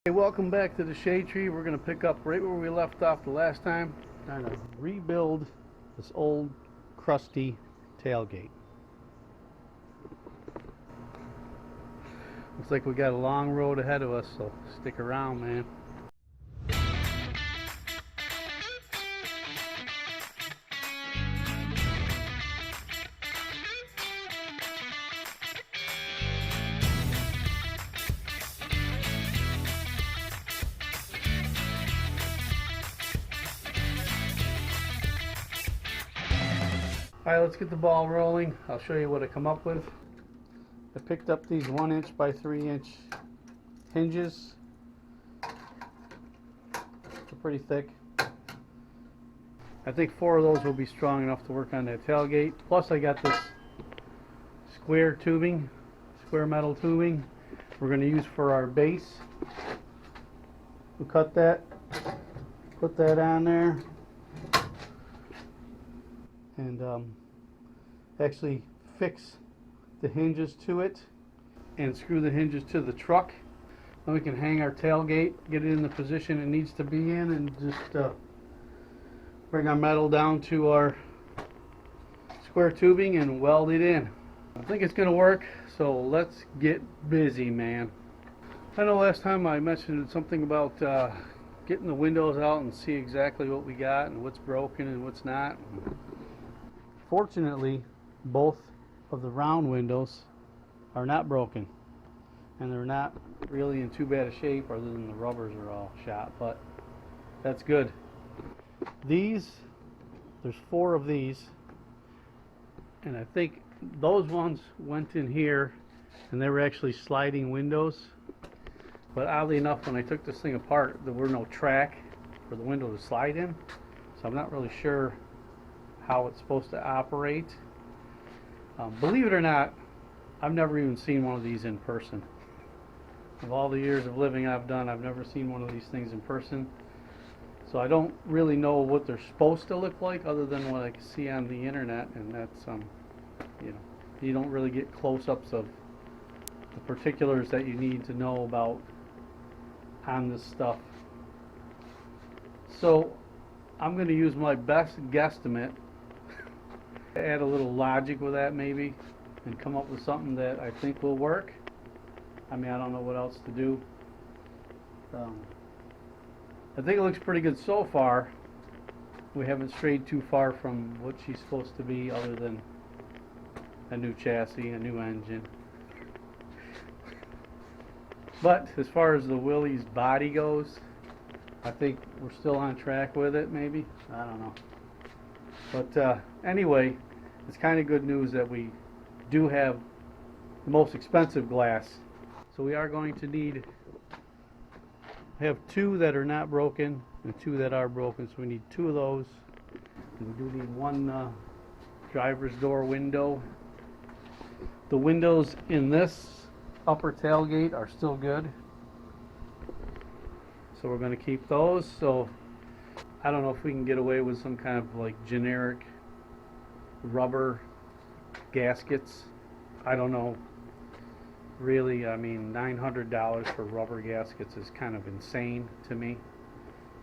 Hey, welcome back to the shade tree. We're going to pick up right where we left off the last time. Trying to rebuild this old crusty tailgate. Looks like we got a long road ahead of us, so stick around, man. Alright, let's get the ball rolling. I'll show you what I come up with. I picked up these 1 inch by 3 inch hinges. They're pretty thick. I think 4 of those will be strong enough to work on that tailgate. Plus I got this square metal tubing we're going to use for our base. We'll cut that, put that on there, and actually fix the hinges to it and screw the hinges to the truck. Then we can hang our tailgate, get it in the position it needs to be in, and just bring our metal down to our square tubing and weld it in. I think it's going to work, so let's get busy, man. I know last time I mentioned something about getting the windows out and see exactly what we got and what's broken and what's not. Fortunately, both of the round windows are not broken, and they're not really in too bad a shape other than the rubbers are all shot, but that's good. These, there's 4 of these, and I think those ones went in here and they were actually sliding windows, but oddly enough when I took this thing apart there were no track for the window to slide in, so I'm not really sure how it's supposed to operate. Believe it or not, I've never even seen one of these in person. Of all the years of living I've done, I've never seen one of these things in person. So I don't really know what they're supposed to look like other than what I can see on the internet, and that's you know, you don't really get close-ups of the particulars that you need to know about on this stuff. So I'm going to use my best guesstimate, add a little logic with that maybe, and come up with something that I think will work. I mean, I don't know what else to do. I think it looks pretty good so far. We haven't strayed too far from what she's supposed to be, other than a new chassis, a new engine. But as far as the Willys body goes, I think we're still on track with it, maybe. I don't know. But anyway, it's kind of good news that we do have the most expensive glass. So we are going to need, have 2 that are not broken and 2 that are broken. So we need 2 of those. And we do need 1 driver's door window. The windows in this upper tailgate are still good, so we're going to keep those. So I don't know if we can get away with some kind of like generic rubber gaskets. I don't know really. I mean, $900 for rubber gaskets is kind of insane to me.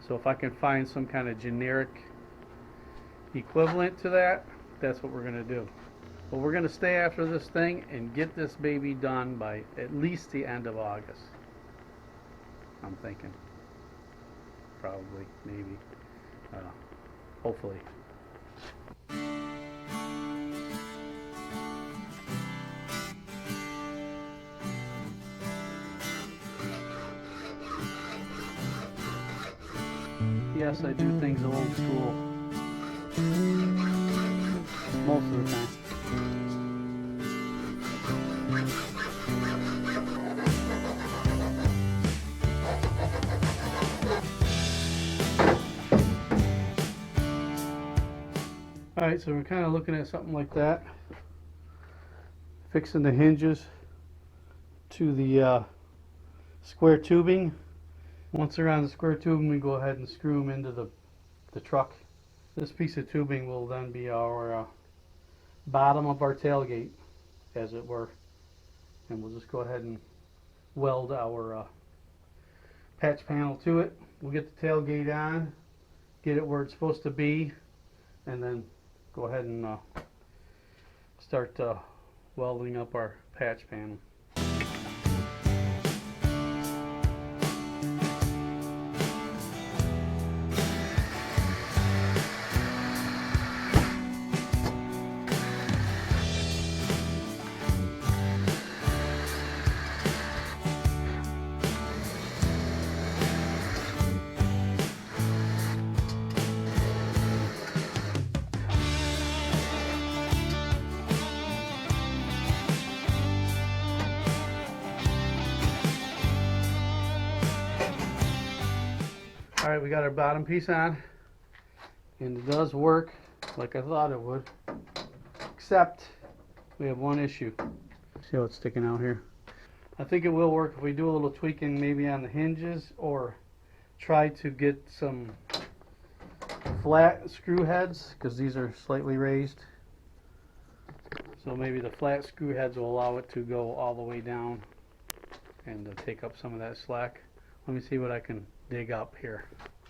So if I can find some kind of generic equivalent to that, that's what we're going to do. But we're going to stay after this thing and get this baby done by at least the end of August. I'm thinking. Probably, maybe. Hopefully. Yes, I do things old school. Most of the time. Alright, so we're kind of looking at something like that. Fixing the hinges to the square tubing. Once they're on the square tubing, we go ahead and screw them into the truck. This piece of tubing will then be our bottom of our tailgate, as it were. And we'll just go ahead and weld our patch panel to it. We'll get the tailgate on, get it where it's supposed to be, and then go ahead and start welding up our patch panel. Alright, we got our bottom piece on, and it does work like I thought it would, except we have one issue. See how it's sticking out here? I think it will work if we do a little tweaking maybe on the hinges, or try to get some flat screw heads, because these are slightly raised. So maybe the flat screw heads will allow it to go all the way down and take up some of that slack. Let me see what I can dig up here.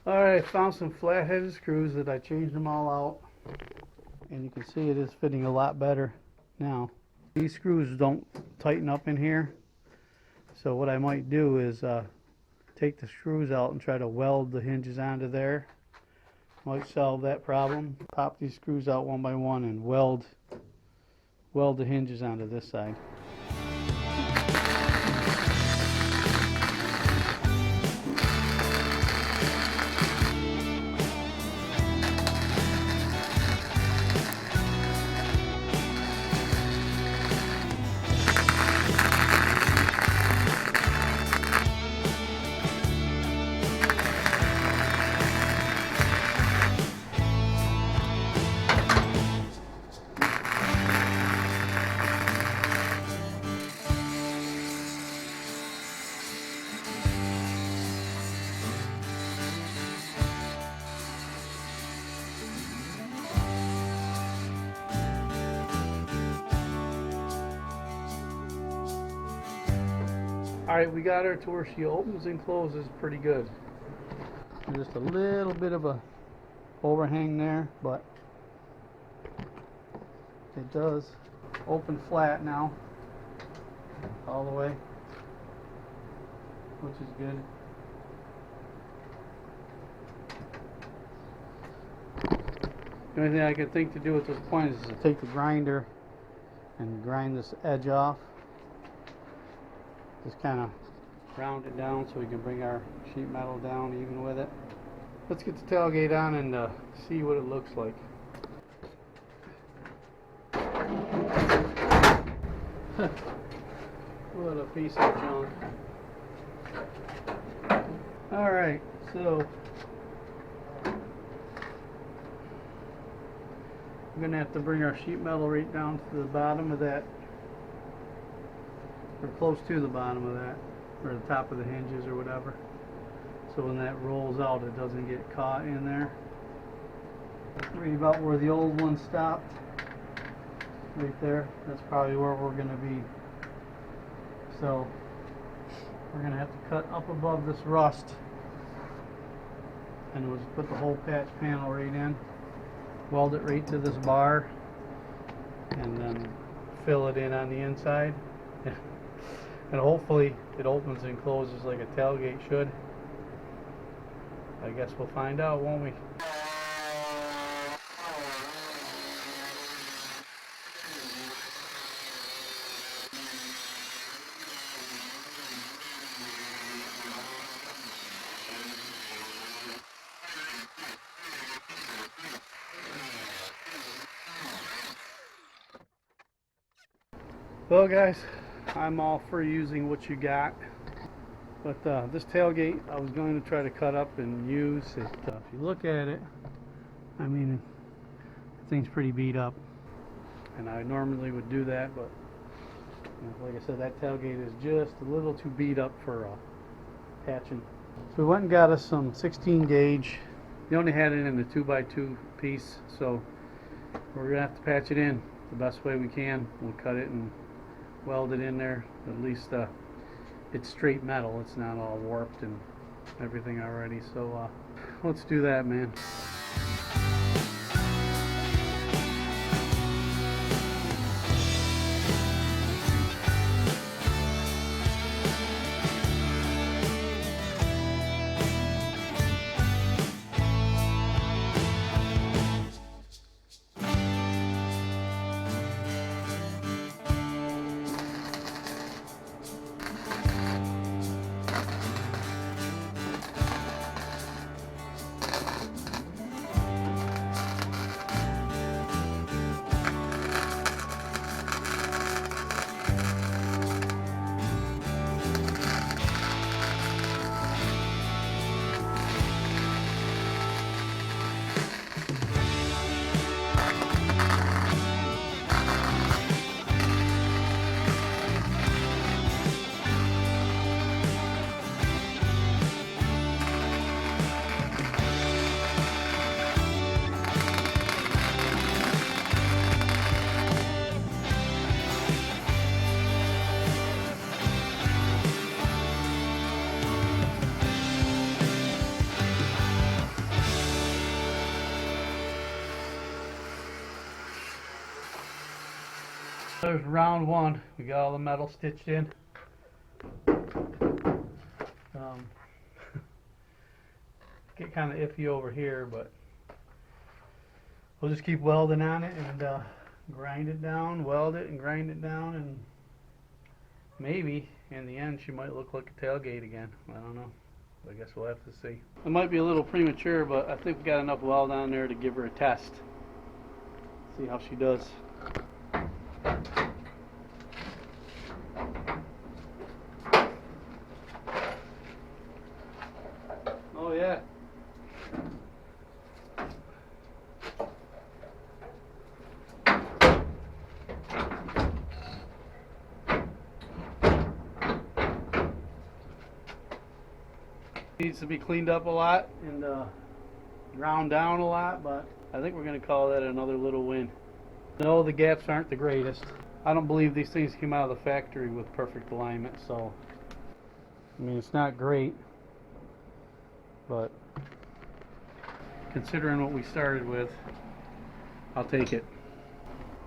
Alright, I found some flat-headed screws that I changed them all out, and you can see it is fitting a lot better now. These screws don't tighten up in here, so what I might do is take the screws out and try to weld the hinges onto there. Might solve that problem. Pop these screws out one by one and weld the hinges onto this side. Alright, we got her to where she opens and closes pretty good. There's just a little bit of a overhang there, but it does open flat now, all the way, which is good. The only thing I could think to do at this point is to take the grinder and grind this edge off. Just kind of round it down so we can bring our sheet metal down even with it. Let's get the tailgate on and see what it looks like. What a piece of junk. Alright, so we're going to have to bring our sheet metal right down to the bottom of that, or close to the bottom of that, or the top of the hinges or whatever, so when that rolls out it doesn't get caught in there. Right about where the old one stopped, right there, that's probably where we're going to be. So we're going to have to cut up above this rust, and we'll just put the whole patch panel right in, weld it right to this bar, and then fill it in on the inside. And hopefully it opens and closes like a tailgate should. I guess we'll find out, won't we? Well guys, I'm all for using what you got, but this tailgate I was going to try to cut up and use it. If you look at it, I mean, the thing's pretty beat up, and I normally would do that, but like I said, that tailgate is just a little too beat up for patching. So we went and got us some 16 gauge. We only had it in the 2x2 piece, so we're gonna have to patch it in the best way we can. We'll cut it and weld it in there. At least it's straight metal, it's not all warped and everything already. So let's do that, man. There's round one. We got all the metal stitched in. Get kind of iffy over here, but we'll just keep welding on it and grind it down, weld it and grind it down, and maybe in the end she might look like a tailgate again. I don't know. I guess we'll have to see. It might be a little premature, but I think we got enough weld on there to give her a test. See how she does. Oh yeah. Needs to be cleaned up a lot and ground down a lot, but I think we're going to call that another little win. No, the gaps aren't the greatest. I don't believe these things came out of the factory with perfect alignment, so I mean, it's not great, but considering what we started with, I'll take it.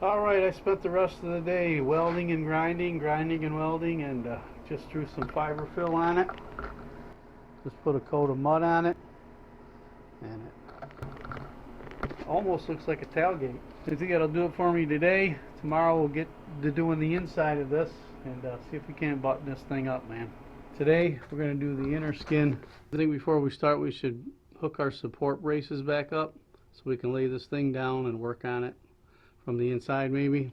Alright, I spent the rest of the day welding and grinding and welding, and just threw some fiber fill on it. Just put a coat of mud on it, and it almost looks like a tailgate. I think that'll do it for me today. Tomorrow we'll get to doing the inside of this and see if we can't button this thing up, man. Today we're going to do the inner skin. I think before we start we should hook our support braces back up so we can lay this thing down and work on it from the inside maybe.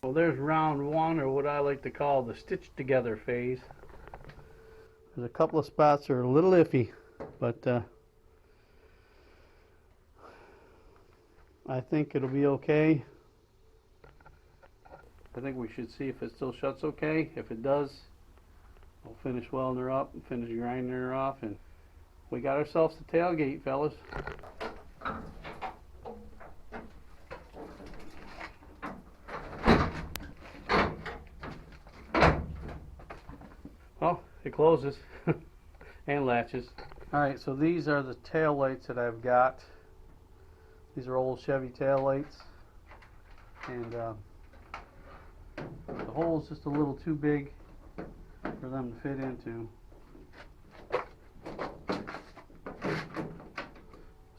Well, there's round one, or what I like to call the stitch together phase. There's a couple of spots that are a little iffy, but I think it'll be okay. I think we should see if it still shuts okay. If it does, we'll finish welding her up and finish grinding her off, and we got ourselves a tailgate, fellas. Oh, it closes and latches. Alright, so these are the tail lights that I've got. These are old Chevy tail lights, and the hole's just a little too big for them to fit into.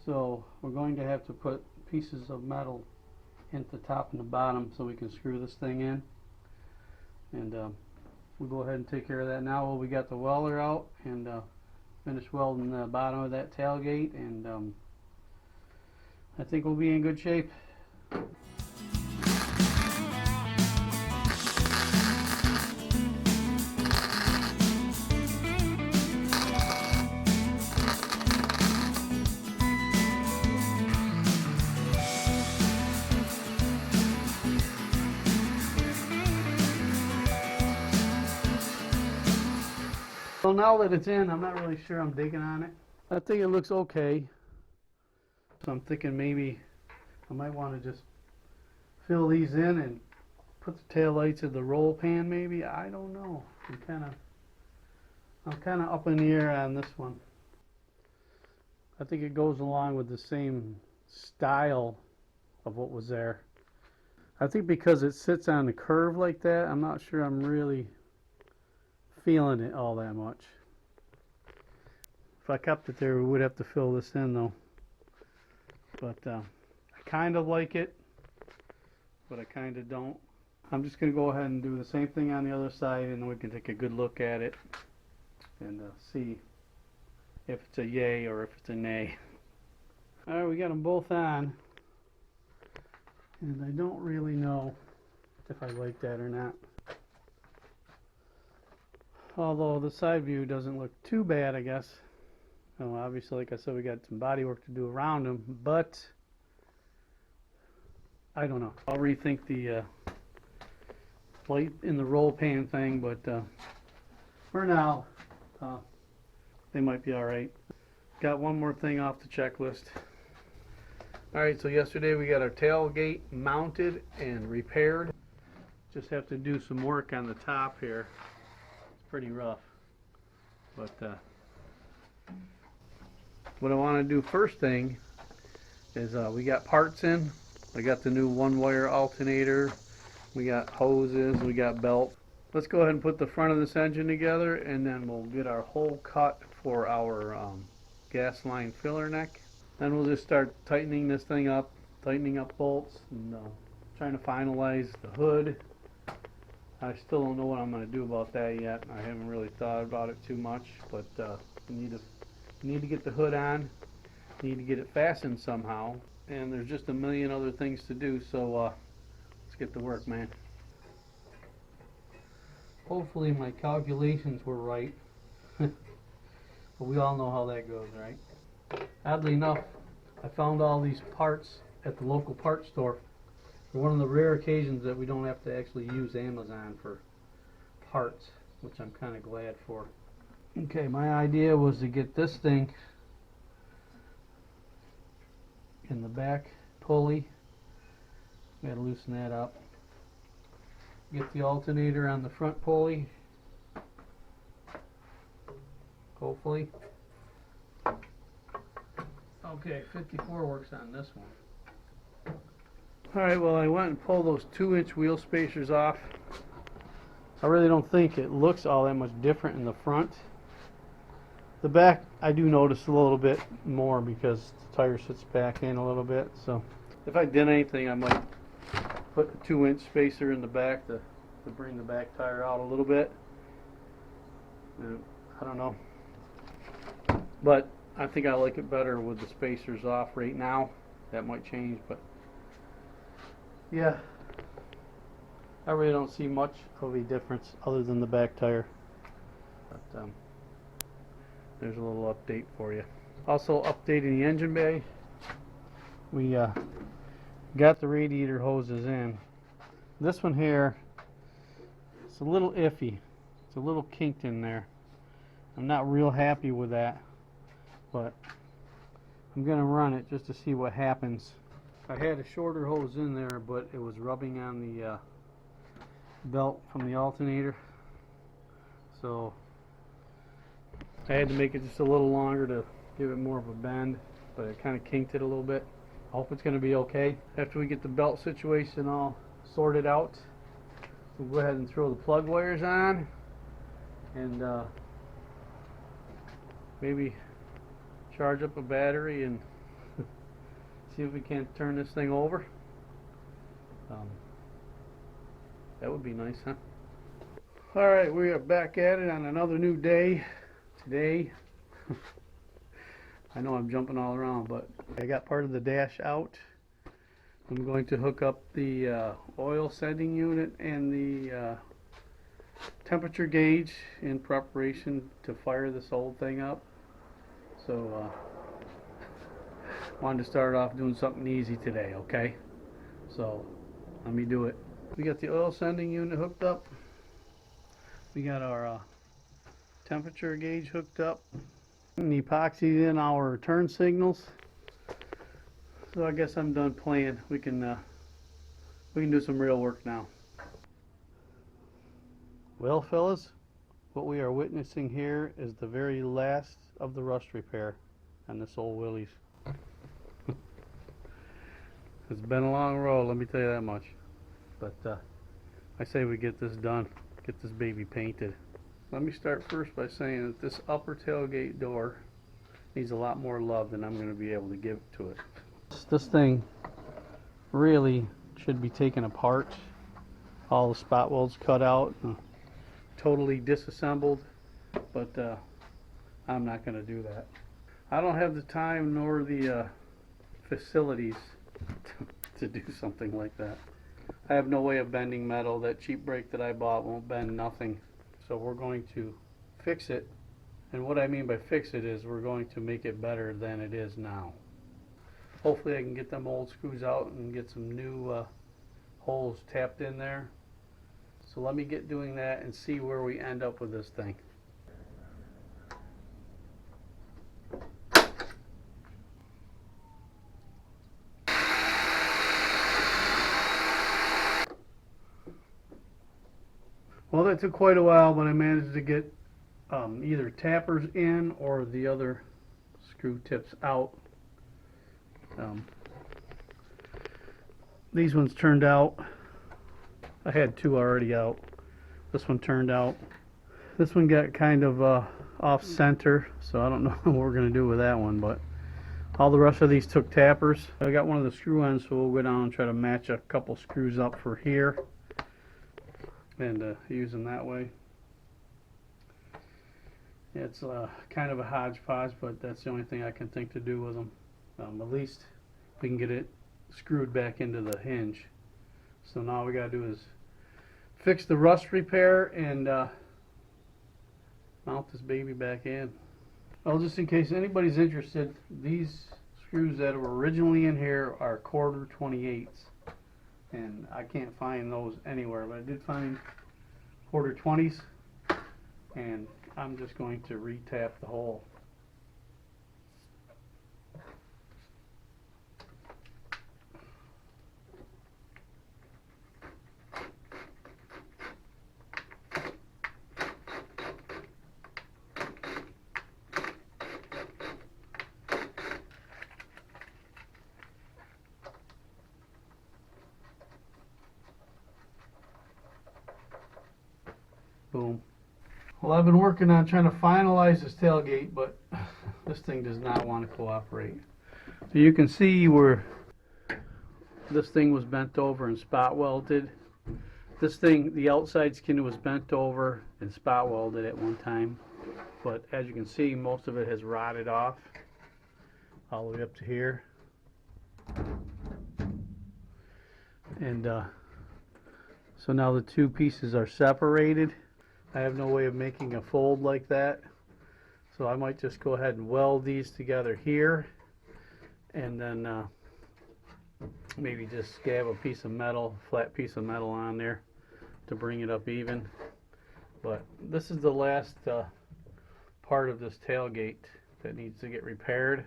So we're going to have to put pieces of metal in the top and the bottom so we can screw this thing in, and we'll go ahead and take care of that now while we got the welder out, and finish welding the bottom of that tailgate, and I think we'll be in good shape. Well, now that it's in, I'm not really sure I'm digging on it. I think it looks okay. So I'm thinking maybe I might want to just fill these in and put the tail lights in the roll pan maybe. I don't know. I'm kind of up in the air on this one. I think it goes along with the same style of what was there. I think because it sits on the curve like that, I'm not sure I'm really feeling it all that much. If I kept it there, we would have to fill this in though. But I kind of like it, but I kind of don't. I'm just going to go ahead and do the same thing on the other side, and then we can take a good look at it and see if it's a yay or if it's a nay. Alright, we got them both on, and I don't really know if I like that or not. Although the side view doesn't look too bad, I guess. Well, obviously, like I said, we got some body work to do around them, but I don't know. I'll rethink the light in the roll pan thing, but for now, they might be alright. Got one more thing off the checklist. Alright, so yesterday we got our tailgate mounted and repaired. Just have to do some work on the top here. Pretty rough, but what I want to do first thing is we got parts in. I got the new one-wire alternator, we got hoses, we got belts. Let's go ahead and put the front of this engine together, and then we'll get our hole cut for our gas line filler neck. Then we'll just start tightening this thing up, tightening up bolts, and trying to finalize the hood. I still don't know what I'm going to do about that yet. I haven't really thought about it too much, but need to get the hood on, need to get it fastened somehow, and there's just a million other things to do, so let's get to work, man. Hopefully my calculations were right, but we all know how that goes, right? Oddly enough, I found all these parts at the local parts store. For one of the rare occasions that we don't have to actually use Amazon for parts, which I'm kind of glad for. Okay, my idea was to get this thing in the back pulley. Gotta loosen that up. Get the alternator on the front pulley. Hopefully. Okay, 54 works on this one. Alright, well, I went and pulled those 2-inch wheel spacers off. I really don't think it looks all that much different in the front. The back, I do notice a little bit more because the tire sits back in a little bit. So if I did anything, I might put a 2-inch spacer in the back to bring the back tire out a little bit. I don't know. But I think I like it better with the spacers off right now. That might change, but yeah, I really don't see much of a difference other than the back tire. But there's a little update for you. Also updating the engine bay. We got the radiator hoses in. This one here, it's a little iffy. It's a little kinked in there. I'm not real happy with that, but I'm gonna run it just to see what happens. I had a shorter hose in there, but it was rubbing on the belt from the alternator, so I had to make it just a little longer to give it more of a bend, but it kind of kinked it a little bit. I hope it's going to be okay. After we get the belt situation all sorted out, we'll go ahead and throw the plug wires on and maybe charge up a battery and See if we can't turn this thing over. That would be nice, huh? Alright, we are back at it on another new day. Today, I know I'm jumping all around, but I got part of the dash out. I'm going to hook up the oil sending unit and the temperature gauge in preparation to fire this old thing up. So, wanted to start off doing something easy today, okay? So, let me do it. We got the oil sending unit hooked up. We got our temperature gauge hooked up. And epoxied in our turn signals. So I guess I'm done playing. We can do some real work now. Well, fellas, what we are witnessing here is the very last of the rust repair on this old Willys. It's been a long road, let me tell you that much. But I say we get this done, get this baby painted. Let me start first by saying that this upper tailgate door needs a lot more love than I'm going to be able to give to it. This thing really should be taken apart, all the spot welds cut out and totally disassembled, but I'm not going to do that. I don't have the time nor the facilities to do something like that. I have no way of bending metal. That cheap brake that I bought won't bend nothing. So we're going to fix it, and what I mean by fix it is we're going to make it better than it is now. Hopefully I can get them old screws out and get some new holes tapped in there. So let me get doing that and see where we end up with this thing. Well, that took quite a while, but I managed to get either tappers in or the other screw tips out. These ones turned out. I had two already out. This one turned out. This one got kind of off center, so I don't know what we're going to do with that one, but all the rest of these took tappers. I got one of the screw ends, so we'll go down and try to match a couple screws up for here and use them that way. It's kind of a hodgepodge, but that's the only thing I can think to do with them. At least we can get it screwed back into the hinge. So now all we got to do is fix the rust repair and mount this baby back in. Well, just in case anybody's interested, these screws that were originally in here are 1/4 28s, and I can't find those anywhere, but I did find 1/4 20s, and I'm just going to re-tap the hole. Boom. Well, I've been working on trying to finalize this tailgate, but this thing does not want to cooperate. So you can see where this thing was bent over and spot welded. This thing, the outside skin was bent over and spot welded at one time, but as you can see, most of it has rotted off all the way up to here. And so now the two pieces are separated. I have no way of making a fold like that, so I might just go ahead and weld these together here, and then maybe just scab a piece of metal, flat piece of metal on there to bring it up even. But this is the last part of this tailgate that needs to get repaired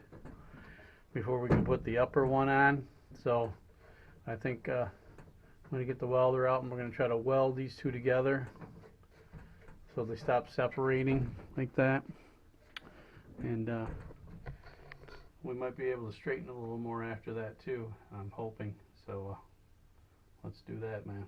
before we can put the upper one on. So I think I'm going to get the welder out and we're going to try to weld these two together so they stop separating like that, and we might be able to straighten a little more after that too, I'm hoping. So let's do that, man.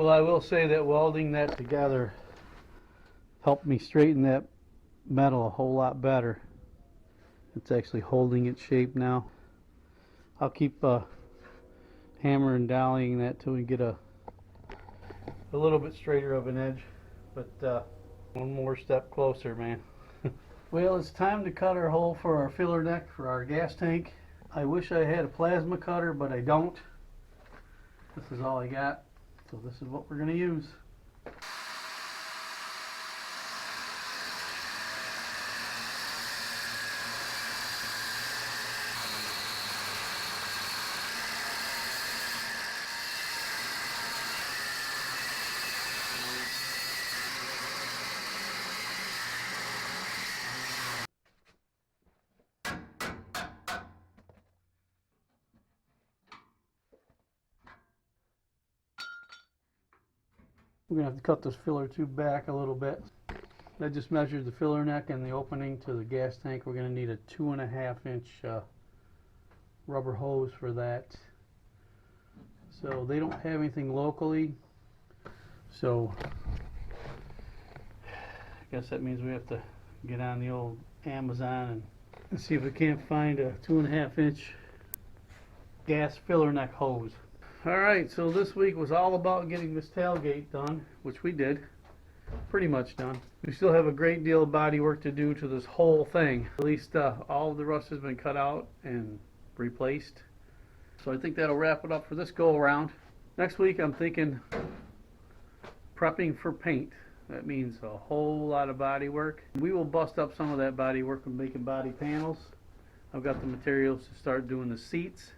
Well, I will say that welding that together helped me straighten that metal a whole lot better. It's actually holding its shape now. I'll keep hammer and dollying that till we get a little bit straighter of an edge, but one more step closer, man. Well, it's time to cut our hole for our filler neck for our gas tank. I wish I had a plasma cutter, but I don't. This is all I got, so this is what we're going to use. We're going to have to cut this filler tube back a little bit. I just measured the filler neck and the opening to the gas tank. We're going to need a 2.5 inch rubber hose for that. So they don't have anything locally, so I guess that means we have to get on the old Amazon and see if we can't find a 2.5 inch gas filler neck hose. Alright, so this week was all about getting this tailgate done, which we did. Pretty much done. We still have a great deal of body work to do to this whole thing. At least all of the rust has been cut out and replaced. So I think that'll wrap it up for this go around. Next week I'm thinking prepping for paint. That means a whole lot of body work. We will bust up some of that body work with making body panels. I've got the materials to start doing the seats.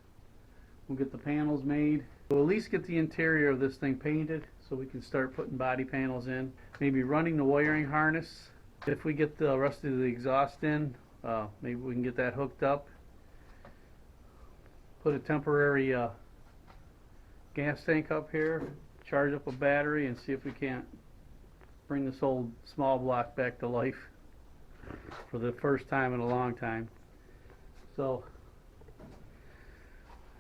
We'll get the panels made. We'll at least get the interior of this thing painted so we can start putting body panels in. Maybe running the wiring harness. If we get the rest of the exhaust in, maybe we can get that hooked up. Put a temporary gas tank up here, charge up a battery, and see if we can't bring this old small block back to life for the first time in a long time. So,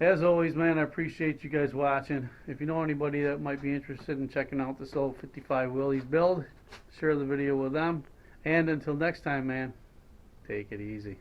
as always, man, I appreciate you guys watching. If you know anybody that might be interested in checking out this old 55 Willys build, share the video with them. And until next time, man, take it easy.